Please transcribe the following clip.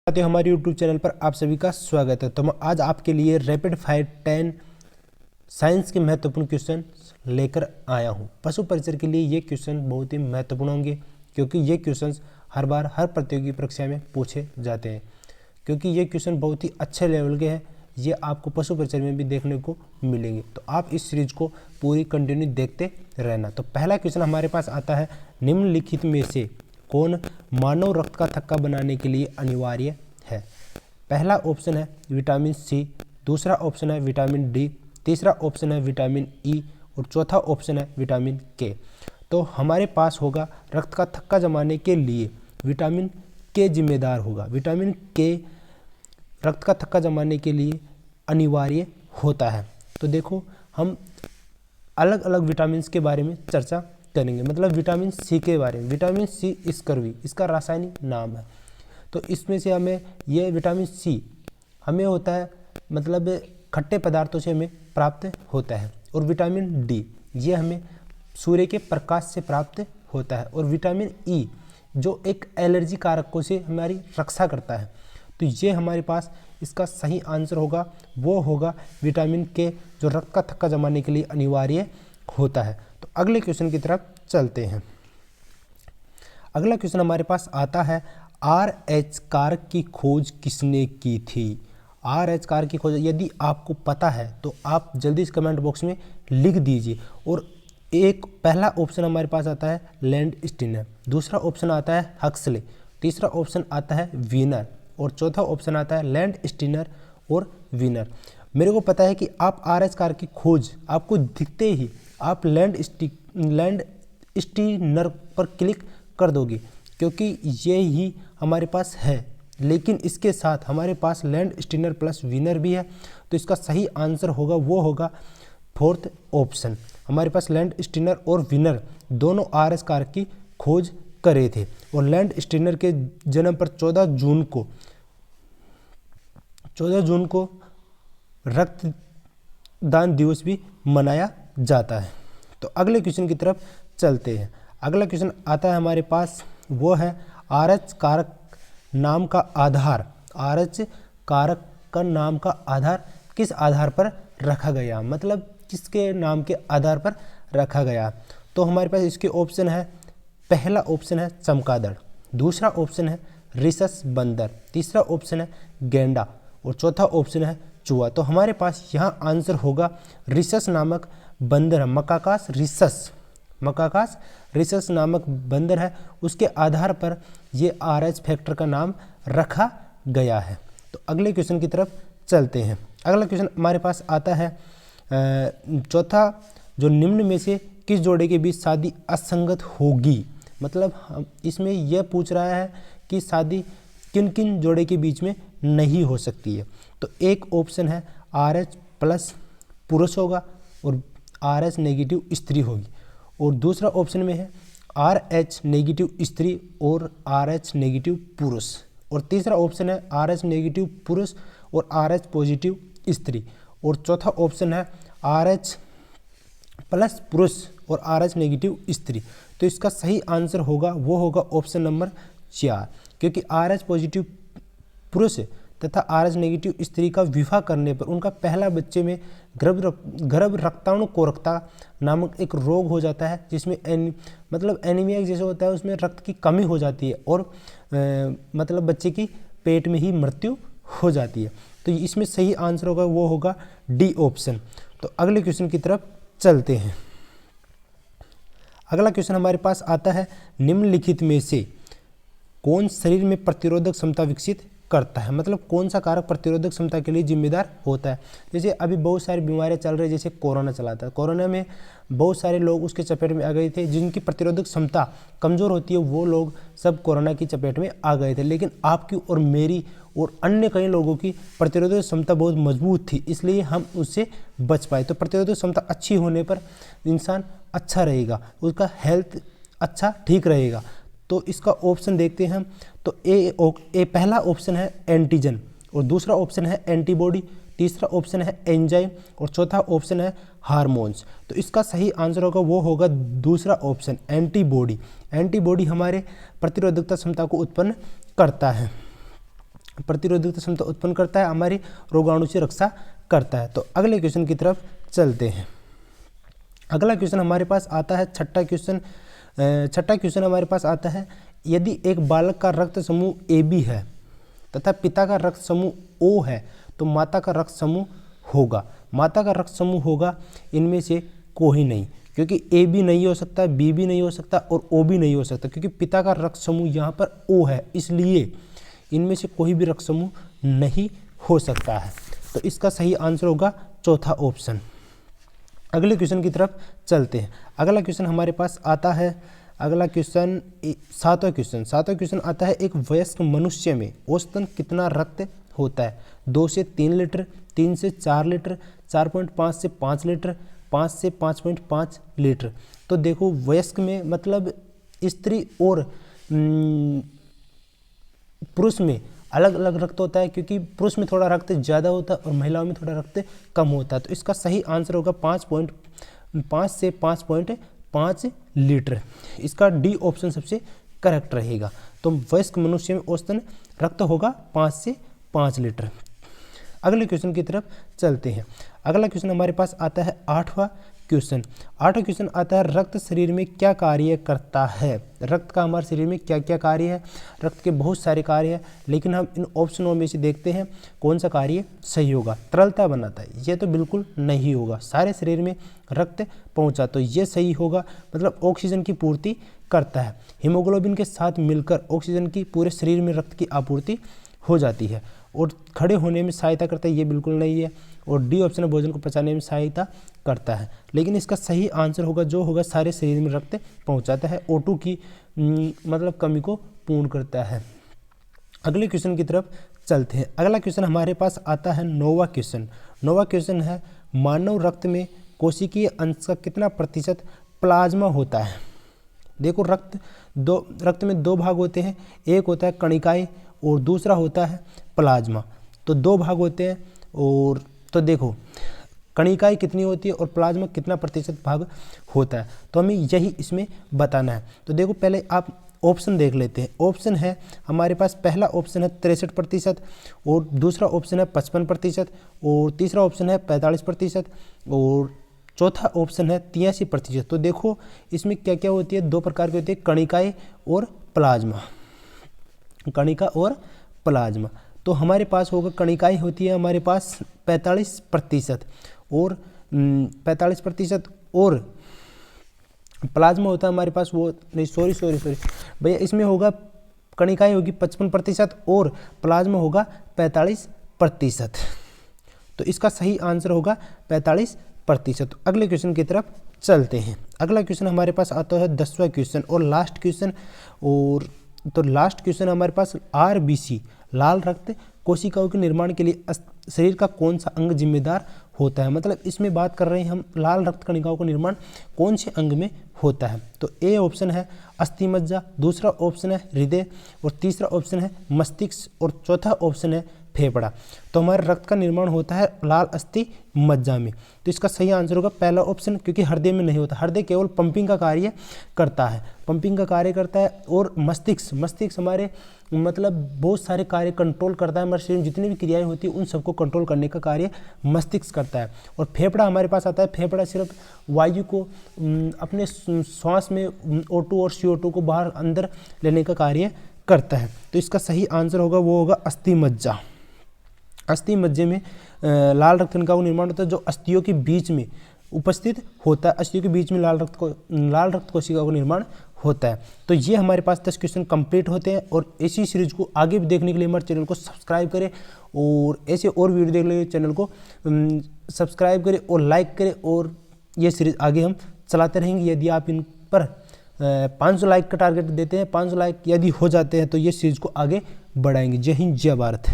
हमारे YouTube channel पर आप सभी का स्वागत है। तो मैं आज आपके लिए रैपिड फायर 10 साइंस के महत्वपूर्ण क्वेश्चन लेकर आया हूं। पशु परिचर के लिए ये क्वेश्चन बहुत ही महत्वपूर्ण होंगे क्योंकि ये क्वेश्चंस हर बार हर प्रतियोगी परीक्षा में पूछे जाते हैं। क्योंकि ये क्वेश्चन बहुत ही अच्छे लेवल के हैं, ये आपको पशु परिचर में भी देखने को मिलेंगे। तो आप इस सीरीज को पूरी कंटिन्यू देखते रहना। तो पहला क्वेश्चन हमारे पास आता है, निम्नलिखित में से कौन मानव रक्त का थक्का बनाने के लिए अनिवार्य है? पहला ऑप्शन है विटामिन सी, दूसरा ऑप्शन है विटामिन डी, तीसरा ऑप्शन है विटामिन ई और चौथा ऑप्शन है विटामिन के। तो हमारे पास होगा रक्त का थक्का जमाने के लिए विटामिन के जिम्मेदार होगा। विटामिन के रक्त का थक्का जमाने के लिए अनिवार्य होता है। तो देखो, हम अलग अलग विटामिन के बारे में चर्चा करेंगे। मतलब विटामिन सी के बारे में, विटामिन सी स्कर्वी इसका रासायनिक नाम है। तो इसमें से हमें ये विटामिन सी हमें होता है, मतलब खट्टे पदार्थों से हमें प्राप्त होता है। और विटामिन डी ये हमें सूर्य के प्रकाश से प्राप्त होता है। और विटामिन ई जो एक एलर्जी कारकों से हमारी रक्षा करता है। तो ये हमारे पास इसका सही आंसर होगा, वो होगा विटामिन के, जो रक्त का थक्का जमाने के लिए अनिवार्य होता है। तो अगले क्वेश्चन की तरफ चलते हैं। अगला क्वेश्चन हमारे पास आता है, RH कारक की खोज किसने की थी? RH कारक की खोज यदि आपको पता है तो आप जल्दी इस कमेंट बॉक्स में लिख दीजिए। और एक पहला ऑप्शन हमारे पास आता है लैंड स्टीनर, दूसरा ऑप्शन आता है हक्सले, तीसरा ऑप्शन आता है वीनर और चौथा ऑप्शन आता है लैंड स्टीनर और वीनर। मेरे को पता है कि आप RH कारक की खोज आपको दिखते ही आप लैंड स्टीनर पर क्लिक कर दोगे क्योंकि ये ही हमारे पास है। लेकिन इसके साथ हमारे पास लैंड स्टीनर प्लस वीनर भी है। तो इसका सही आंसर होगा, वो होगा फोर्थ ऑप्शन। हमारे पास लैंड स्टीनर और वीनर दोनों RH कारक की खोज करे थे। और लैंड स्टीनर के जन्म पर 14 जून को रक्तदान दिवस भी मनाया जाता है। तो अगले क्वेश्चन की तरफ चलते हैं। अगला क्वेश्चन आता है हमारे पास, वो है RH कारक नाम का आधार। RH कारक का नाम का आधार किस आधार पर रखा गया, मतलब किसके नाम के आधार पर रखा गया? तो हमारे पास इसके ऑप्शन है, पहला ऑप्शन है चमगादड़, दूसरा ऑप्शन है रिसस बंदर, तीसरा ऑप्शन है गेंडा और चौथा ऑप्शन है चूहा। तो हमारे पास यहाँ आंसर होगा रिसस नामक बंदर है, मकाकास रिसस नामक बंदर है, उसके आधार पर ये RH फैक्टर का नाम रखा गया है। तो अगले क्वेश्चन की तरफ चलते हैं। अगला क्वेश्चन हमारे पास आता है चौथा, जो निम्न में से किस जोड़े के बीच शादी असंगत होगी? मतलब इसमें यह पूछ रहा है कि शादी किन किन जोड़े के बीच में नहीं हो सकती है। तो एक ऑप्शन है RH प्लस पुरुष होगा और RH नेगेटिव स्त्री होगी। और दूसरा ऑप्शन में है RH नेगेटिव स्त्री और RH नेगेटिव पुरुष। और तीसरा ऑप्शन है RH नेगेटिव पुरुष और RH पॉजिटिव स्त्री। और चौथा ऑप्शन है RH प्लस पुरुष और RH नेगेटिव स्त्री। तो इसका सही आंसर होगा, वो होगा ऑप्शन नंबर 4। क्योंकि RH पॉजिटिव पुरुष तथा RH नेगेटिव स्त्री का विवाह करने पर उनका पहला बच्चे में गर्भ रक्ताणु कोरकता नामक एक रोग हो जाता है, जिसमें मतलब एनीमिया जैसे होता है, उसमें रक्त की कमी हो जाती है और मतलब बच्चे की पेट में ही मृत्यु हो जाती है। तो इसमें सही आंसर होगा, वो होगा डी ऑप्शन। तो अगले क्वेश्चन की तरफ चलते हैं। अगला क्वेश्चन हमारे पास आता है, निम्नलिखित में से कौन शरीर में प्रतिरोधक क्षमता विकसित करता है? मतलब कौन सा कारक प्रतिरोधक क्षमता के लिए जिम्मेदार होता है? जैसे अभी बहुत सारी बीमारियां चल रही है, जैसे कोरोना चला था। कोरोना में बहुत सारे लोग उसके चपेट में आ गए थे। जिनकी प्रतिरोधक क्षमता कमज़ोर होती है वो लोग सब कोरोना की चपेट में आ गए थे। लेकिन आपकी और मेरी और अन्य कई लोगों की प्रतिरोधक क्षमता बहुत मजबूत थी, इसलिए हम उससे बच पाए। तो प्रतिरोधक क्षमता अच्छी होने पर इंसान अच्छा रहेगा, उसका हेल्थ अच्छा ठीक रहेगा। तो इसका ऑप्शन देखते हैं हम। तो ए पहला ऑप्शन है एंटीजन और दूसरा ऑप्शन है एंटीबॉडी, तीसरा ऑप्शन है एंजाइम और चौथा ऑप्शन है हार्मोन्स। तो इसका सही आंसर होगा, वो होगा दूसरा ऑप्शन एंटीबॉडी। एंटीबॉडी हमारे प्रतिरोधकता क्षमता को उत्पन्न करता है। प्रतिरोधक क्षमता उत्पन्न करता है, हमारी रोगाणु से रक्षा करता है। तो अगले क्वेश्चन की तरफ चलते हैं। अगला क्वेश्चन हमारे पास आता है छठा क्वेश्चन हमारे पास आता है, यदि एक बालक का रक्त समूह AB है तथा पिता का रक्त समूह O है तो माता का रक्त समूह होगा इनमें से कोई नहीं, क्योंकि A भी नहीं हो सकता, B भी नहीं हो सकता और O भी नहीं हो सकता, क्योंकि पिता का रक्त समूह यहाँ पर O है, इसलिए इनमें से कोई भी रक्त समूह नहीं हो सकता है। तो इसका सही आंसर होगा चौथा ऑप्शन। अगले क्वेश्चन की तरफ चलते हैं। अगला क्वेश्चन हमारे पास आता है, अगला क्वेश्चन सातवां क्वेश्चन आता है, एक वयस्क मनुष्य में औसतन कितना रक्त होता है? 2 से 3 लीटर, 3 से 4 लीटर, 4.5 से 5 लीटर, 5 से 5.5 लीटर। तो देखो वयस्क में मतलब स्त्री और पुरुष में अलग अलग रक्त होता है, क्योंकि पुरुष में थोड़ा रक्त ज़्यादा होता है और महिलाओं में थोड़ा रक्त कम होता है। तो इसका सही आंसर होगा 5 से 5.5 लीटर। इसका डी ऑप्शन सबसे करेक्ट रहेगा। तो वयस्क मनुष्य में औसतन रक्त होगा 5 से 5 लीटर। अगले क्वेश्चन की तरफ चलते हैं। अगला क्वेश्चन हमारे पास आता है आठवां क्वेश्चन आता है, रक्त शरीर में क्या कार्य करता है? रक्त का हमारे शरीर में क्या क्या कार्य है? रक्त के बहुत सारे कार्य हैं, लेकिन हम इन ऑप्शनों में से देखते हैं कौन सा कार्य सही होगा। तरलता बनाता है, ये तो बिल्कुल नहीं होगा। सारे शरीर में रक्त पहुंचा, तो ये सही होगा, मतलब ऑक्सीजन की पूर्ति करता है। हीमोग्लोबिन के साथ मिलकर ऑक्सीजन की पूरे शरीर में रक्त की आपूर्ति हो जाती है और खड़े होने में सहायता करता है, ये बिल्कुल नहीं है। और डी ऑप्शन भोजन को पचाने में सहायता करता है, लेकिन इसका सही आंसर होगा जो होगा सारे शरीर में रक्त पहुंचाता है, O2 की मतलब कमी को पूर्ण करता है। अगले क्वेश्चन की तरफ चलते हैं। अगला क्वेश्चन हमारे पास आता है नौवां क्वेश्चन है, मानव रक्त में कोशिकीय अंश का कितना प्रतिशत प्लाज्मा होता है? देखो रक्त में 2 भाग होते हैं, एक होता है कणिकाएं और दूसरा होता है प्लाज्मा। तो 2 भाग होते हैं, और तो देखो कणिकाएं कितनी होती है और प्लाज्मा कितना प्रतिशत भाग होता है, तो हमें यही इसमें बताना है। तो देखो पहले आप ऑप्शन देख लेते हैं। ऑप्शन है हमारे पास, पहला ऑप्शन है 63% और दूसरा ऑप्शन है 55% और तीसरा ऑप्शन है 45% और चौथा ऑप्शन है 83%। तो देखो इसमें क्या क्या होती है, 2 प्रकार की होती है, कणिकाएं और प्लाज्मा। कणिका और प्लाज्मा, तो हमारे पास होगा कणिकाएं होती है हमारे पास 45% और 45% और प्लाज्मा होता है हमारे पास वो नहीं, सॉरी भैया, इसमें होगा कणिकाएं होगी 55% और प्लाज्मा होगा 45%। तो इसका सही आंसर होगा 45%। अगले क्वेश्चन की तरफ चलते हैं। अगला क्वेश्चन हमारे पास आता है 10वां क्वेश्चन और लास्ट क्वेश्चन। और तो लास्ट क्वेश्चन हमारे पास RBC, लाल रक्त कोशिकाओं के निर्माण के लिए शरीर का कौन सा अंग जिम्मेदार होता है? मतलब इसमें बात कर रहे हैं हम लाल रक्त कणिकाओं का निर्माण कौन से अंग में होता है। तो ए ऑप्शन है अस्थि मज्जा, दूसरा ऑप्शन है हृदय और तीसरा ऑप्शन है मस्तिष्क और चौथा ऑप्शन है फेफड़ा। तो हमारे रक्त का निर्माण होता है लाल अस्थि मज्जा में। तो इसका सही आंसर होगा पहला ऑप्शन, क्योंकि हृदय में नहीं होता। हृदय केवल पंपिंग का कार्य करता है, और मस्तिष्क हमारे मतलब बहुत सारे कार्य कंट्रोल करता है। हमारे शरीर में जितनी भी क्रियाएं होती है उन सबको कंट्रोल करने का कार्य मस्तिष्क करता है। और फेफड़ा हमारे पास आता है, फेफड़ा सिर्फ वायु को अपने श्वास में O2 और CO2 को बाहर अंदर लेने का कार्य करता है। तो इसका सही आंसर होगा वो होगा अस्थि मज्जा। अस्थि मज्जे में लाल रक्त कणिकाओं का निर्माण होता है, जो अस्थियों के बीच में उपस्थित होता है। अस्थियों के बीच में लाल रक्त कोशिकाओं का निर्माण होता है। तो ये हमारे पास 10 क्वेश्चन कंप्लीट होते हैं। और ऐसी सीरीज को आगे भी देखने के लिए हमारे चैनल को सब्सक्राइब करें, और ऐसे और वीडियो देखने के लिए चैनल को सब्सक्राइब करें और लाइक करें, और ये सीरीज आगे हम चलाते रहेंगे। यदि आप इन पर 500 लाइक का टारगेट देते हैं, 500 लाइक यदि हो जाते हैं तो ये सीरीज को आगे बढ़ाएंगे। जय हिंद, जय भारत।